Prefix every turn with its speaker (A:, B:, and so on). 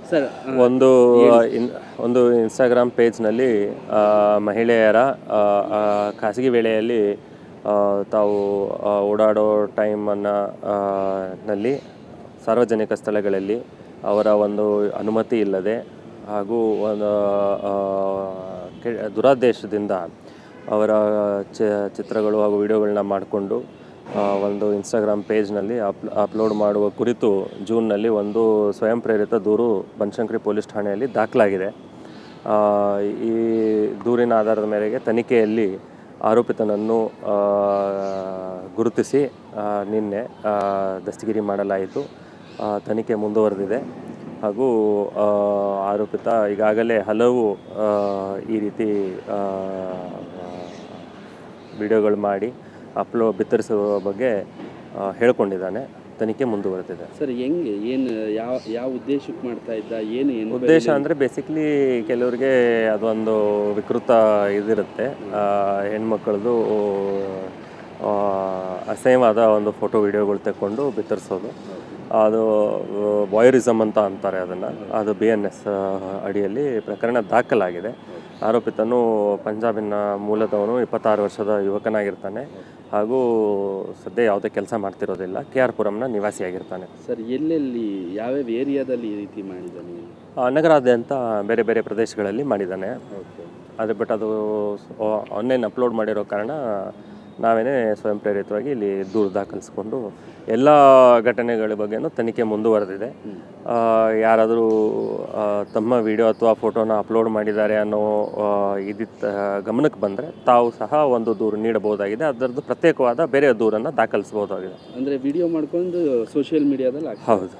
A: Sir
B: ಒಂದು Instagram ಪೇಜ್ನಲ್ಲಿ ಮಹಿಳೆಯರ ಖಾಸಗಿ ವೇಳೆಯಲ್ಲಿ ತಾವು ಓಡಾಡೋ ಟೈಮನ್ನು ನಲ್ಲಿ ಸಾರ್ವಜನಿಕ ಸ್ಥಳಗಳಲ್ಲಿ ಅವರ ಒಂದು ಅನುಮತಿ ಇಲ್ಲದೆ ಹಾಗೂ ಒಂದು ದುರಾದ್ದೇಶದಿಂದ ಅವರ ಚಿತ್ರಗಳು ಹಾಗೂ ವಿಡಿಯೋಗಳನ್ನ ಮಾಡಿಕೊಂಡು ಒಂದು ಇನ್ಸ್ಟಾಗ್ರಾಮ್ ಪೇಜ್ನಲ್ಲಿ ಅಪ್ಲೋಡ್ ಮಾಡುವ ಕುರಿತು ಜೂನ್ನಲ್ಲಿ ಒಂದು ಸ್ವಯಂ ಪ್ರೇರಿತ ದೂರು ಬನಶಂಕರಿ ಪೊಲೀಸ್ ಠಾಣೆಯಲ್ಲಿ ದಾಖಲಾಗಿದೆ. ಈ ದೂರಿನ ಆಧಾರದ ಮೇರೆಗೆ ತನಿಖೆಯಲ್ಲಿ ಆರೋಪಿತನನ್ನು ಗುರುತಿಸಿ ನಿನ್ನೆ ದಸ್ತಗಿರಿ ಮಾಡಲಾಯಿತು. ತನಿಖೆ ಮುಂದುವರೆದಿದೆ ಹಾಗೂ ಆರೋಪಿತ ಈಗಾಗಲೇ ಹಲವು ಈ ರೀತಿ ವಿಡಿಯೋಗಳು ಮಾಡಿ ಬಿತ್ತರಿಸುವ ಬಗ್ಗೆ ಹೇಳ್ಕೊಂಡಿದ್ದಾನೆ. ತನಿಖೆ ಮುಂದುವರೆದಿದೆ.
A: ಸರ್ ಹೆಂಗೆ ಏನು ಯಾವ ಉದ್ದೇಶಕ್ಕೆ ಮಾಡ್ತಾ ಇದ್ದ ಏನು
B: ಉದ್ದೇಶ ಅಂದರೆ ಬೇಸಿಕ್ಲಿ ಕೆಲವ್ರಿಗೆ ಅದೊಂದು ವಿಕೃತ ಇದಿರುತ್ತೆ, ಹೆಣ್ಮಕ್ಳದ್ದು ಅಸಹ್ಯವಾದ ಒಂದು ಫೋಟೋ ವಿಡಿಯೋಗಳು ತೆಕ್ಕೊಂಡು ಬಿತ್ತರಿಸೋದು. ಅದು ವಾಯರಿಸಮ್ ಅಂತ ಅಂತಾರೆ ಅದನ್ನು. ಅದು BNS ಅಡಿಯಲ್ಲಿ ಪ್ರಕರಣ ದಾಖಲಾಗಿದೆ. ಆರೋಪಿತನು ಪಂಜಾಬಿನ ಮೂಲದವನು, 26 ವರ್ಷದ ಯುವಕನಾಗಿರ್ತಾನೆ ಹಾಗೂ ಸದ್ಯ ಯಾವುದೇ ಕೆಲಸ ಮಾಡ್ತಿರೋದಿಲ್ಲ. KR ಪುರಂನ ನಿವಾಸಿಯಾಗಿರ್ತಾನೆ.
A: ಸರ್ ಎಲ್ಲೆಲ್ಲಿ ಯಾವ್ಯಾವ ಏರಿಯಾದಲ್ಲಿ ಈ ರೀತಿ ಮಾಡಿದ್ದಾನೆ?
B: ನಗರಾದ್ಯಂತ ಬೇರೆ ಬೇರೆ ಪ್ರದೇಶಗಳಲ್ಲಿ ಮಾಡಿದ್ದಾನೆ. ಅದು ಬಟ್ ಅದು ಆನ್ಲೈನ್ ಅಪ್ಲೋಡ್ ಮಾಡಿರೋ ಕಾರಣ ನಾವೇನೇ ಸ್ವಯಂ ಪ್ರೇರಿತವಾಗಿ ಇಲ್ಲಿ ದೂರು ದಾಖಲಿಸ್ಕೊಂಡು ಎಲ್ಲ ಘಟನೆಗಳ ಬಗ್ಗೆನೂ ತನಿಖೆ ಮುಂದುವರೆದಿದೆ. ಯಾರಾದರೂ ತಮ್ಮ ವಿಡಿಯೋ ಅಥವಾ ಫೋಟೋನ ಅಪ್ಲೋಡ್ ಮಾಡಿದ್ದಾರೆ ಅನ್ನೋ ಗಮನಕ್ಕೆ ಬಂದರೆ ತಾವು ಸಹ ಒಂದು ದೂರು ನೀಡಬಹುದಾಗಿದೆ. ಅದರದ್ದು ಪ್ರತ್ಯೇಕವಾದ ಬೇರೆ ದೂರನ್ನು ದಾಖಲಿಸಬಹುದಾಗಿದೆ.
A: ಅಂದರೆ ವಿಡಿಯೋ ಮಾಡ್ಕೊಂಡು ಸೋಷಿಯಲ್ ಮೀಡಿಯಾದಲ್ಲಿ
B: ಹೌದು.